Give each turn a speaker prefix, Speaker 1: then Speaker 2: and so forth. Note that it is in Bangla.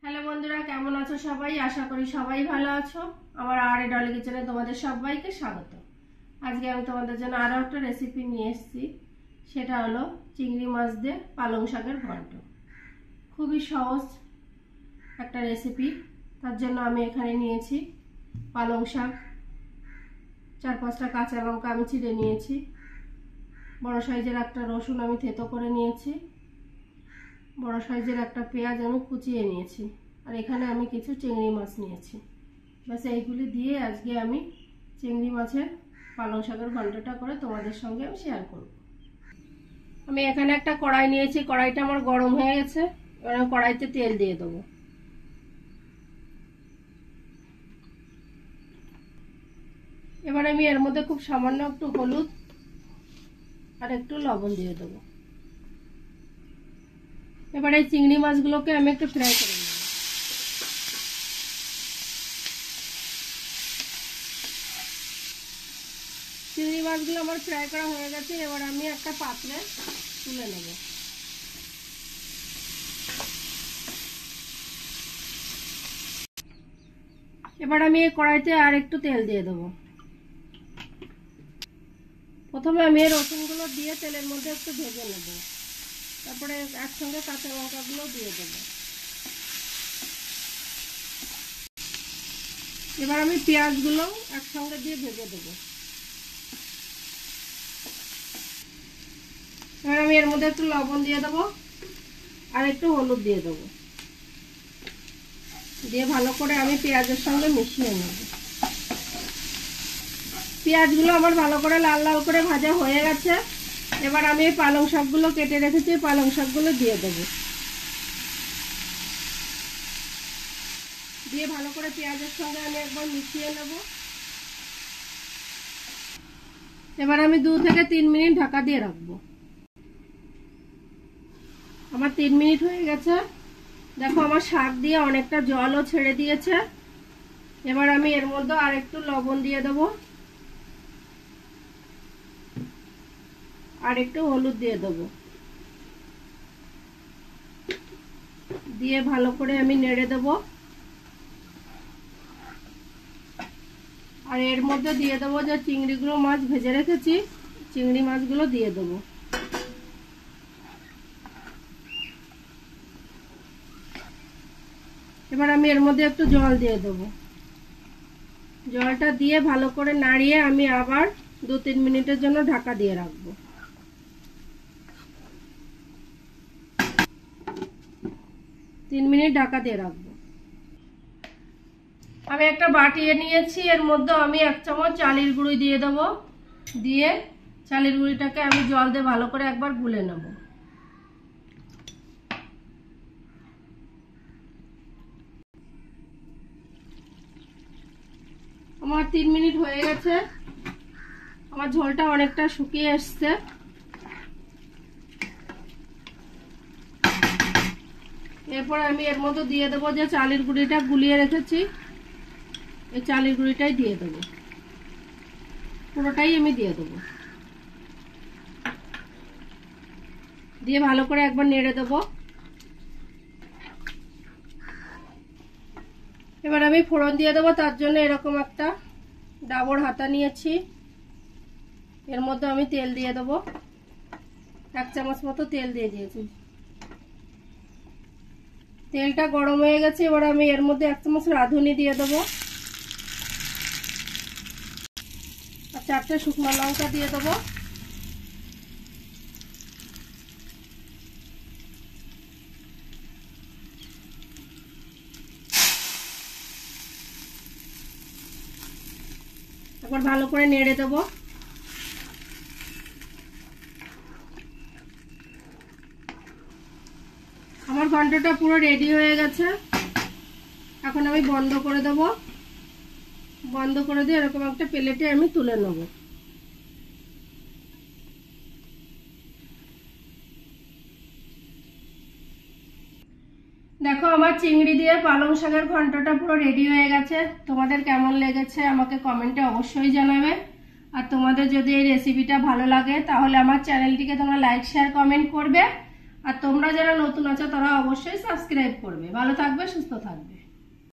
Speaker 1: হ্যালো বন্ধুরা, কেমন আছো সবাই? আশা করি সবাই ভালো আছো। আমার আর ডলি কিচেনে তোমাদের সবাইকে স্বাগত। আজকে আমি তোমাদের জন্য আরও একটা রেসিপি নিয়ে এসেছি। সেটা হলো চিংড়ি মাছ দিয়ে পালং শাকের ঘন্ট। খুবই সহজ একটা রেসিপি। তার জন্য আমি এখানে নিয়েছি পালং শাক, 4-5টা কাঁচা লঙ্কা আমি চিড়ে নিয়েছি, বড় সাইজের একটা রসুন আমি থেতো করে নিয়েছি, বড় সাইজের একটা পেঁয়াজ আমি কুচিয়ে নিয়েছি, আর এখানে আমি কিছু চিংড়ি মাছ নিয়েছি। ব্যাস এইগুলি দিয়ে আজকে আমি চিংড়ি মাছের পালং শাকের ঘন্টটা করে তোমাদের সঙ্গে আমি শেয়ার করব। আমি এখানে একটা কড়াই নিয়েছি, কড়াইটা আমার গরম হয়ে গেছে। এবার আমি কড়াইতে তেল দিয়ে দেবো। এবার আমি এর মধ্যে খুব সামান্য একটু হলুদ আর একটু লবণ দিয়ে দেবো। এবার এই চিংড়ি মাছগুলোকে আমি একটু ফ্রাই করে নেব। চিংড়ি মাছগুলো আমার ফ্রাই করা হয়ে গেছে। এবার আমি একটা পাত্রে তুলে নেব। এবার আমি এই কড়াইতে আর একটু তেল দিয়ে দেবো। প্রথমে আমি এই রসুনগুলো দিয়ে তেলের মধ্যে একটু ভেজে নেব, তারপরে একসঙ্গে কাঁচা লঙ্কাগুলো দিয়ে দেবো। এবার আমি পেঁয়াজগুলো একসঙ্গে দিয়ে ভেজে দেবো। এবার আমি এর মধ্যে একটু লবণ দিয়ে দেবো আর একটু হলুদ দিয়ে দেবো, দিয়ে ভালো করে আমি পেঁয়াজের সঙ্গে মিশিয়ে নেব। পেঁয়াজগুলো আমার ভালো করে লাল লাল করে ভাজা হয়ে গেছে। এবার আমি এই পালং শাকগুলো কেটে রেখেছি, পালং শাকগুলো দিয়ে দেবো। দিয়ে ভালো করে পেঁয়াজের সঙ্গে আমি একবার মিশিয়ে নেব। এবার আমি 2 থেকে 3 মিনিট ঢাকা দিয়ে রাখবো। আমার 3 মিনিট হয়ে গেছে। দেখো আমার শাক দিয়ে অনেকটা জলও ছেড়ে দিয়েছে। এবার আমি এর মধ্যে আর একটু লবণ দিয়ে দেবো আর একটু হলুদ দিয়ে দেবো, দিয়ে ভালো করে আমি নেড়ে দেবো। আর এর মধ্যে দিয়ে দেবো যে চিংড়িগুলো মাছ ভেজে রেখেছি, চিংড়ি মাছগুলো দিয়ে দেবো। এবার আমি এর মধ্যে একটু জল দিয়ে দেবো। জলটা দিয়ে ভালো করে নাড়িয়ে আমি আবার 2-3 মিনিটের জন্য ঢাকা দিয়ে রাখবো। 3 মিনিট ঢাকা দিয়ে রাখবো। আমি একটা বাটি নিয়েছি, এর মধ্যে আমি 1 চামচ চালের গুঁড়ি দিয়ে দেবো। দিয়ে চালের গুঁড়িটাকে আমি জল দিয়ে ভালো করে একবার গুলে নেব। আমার 3 মিনিট হয়ে গেছে। আমার ঝোলটা অনেকটা শুকিয়ে এসছে। এরপর আমি এর মধ্যে দিয়ে দেবো যে চালের গুঁড়িটা গুলিয়ে রেখেছি, এই চালের গুঁড়িটাই দিয়ে দেবো। পুরোটাই আমি দিয়ে দেবো, দিয়ে ভালো করে একবার নেড়ে দেবো। এবার আমি ফোড়ন দিয়ে দেবো। তার জন্য এরকম একটা ডাবর হাতা নিয়েছি, এর মধ্যে আমি তেল দিয়ে দেবো। 1 চামচ মতো তেল দিয়ে দিয়েছি। তেলটা গরম হয়ে গেছে। এবার আমি এর মধ্যে 1 চামচ রাঁধুনি দিয়ে দেবো আর 4টে শুকনো লঙ্কা দিয়ে দেবো। একবার ভালো করে নেড়ে দেবো। আমার ঘন্টটা পুরো রেডি হয়ে গেছে। এখন আমি বন্ধ করে দেবো। বন্ধ করে দিয়ে এরকম একটা প্লেটে আমি তুলে নেব। দেখো আমার চিংড়ি দিয়ে পালং শাকের ঘন্টটা পুরো রেডি হয়ে গেছে। তোমাদের কেমন লেগেছে আমাকে কমেন্টে অবশ্যই জানাবে। আর তোমাদের যদি এই রেসিপিটা ভালো লাগে তাহলে আমার চ্যানেলটিকে তোমরা লাইক শেয়ার কমেন্ট করবে। আর তোমরা যারা নতুন আছো তারা অবশ্যই সাবস্ক্রাইব করবে। ভালো থাকবে, সুস্থ থাকবে।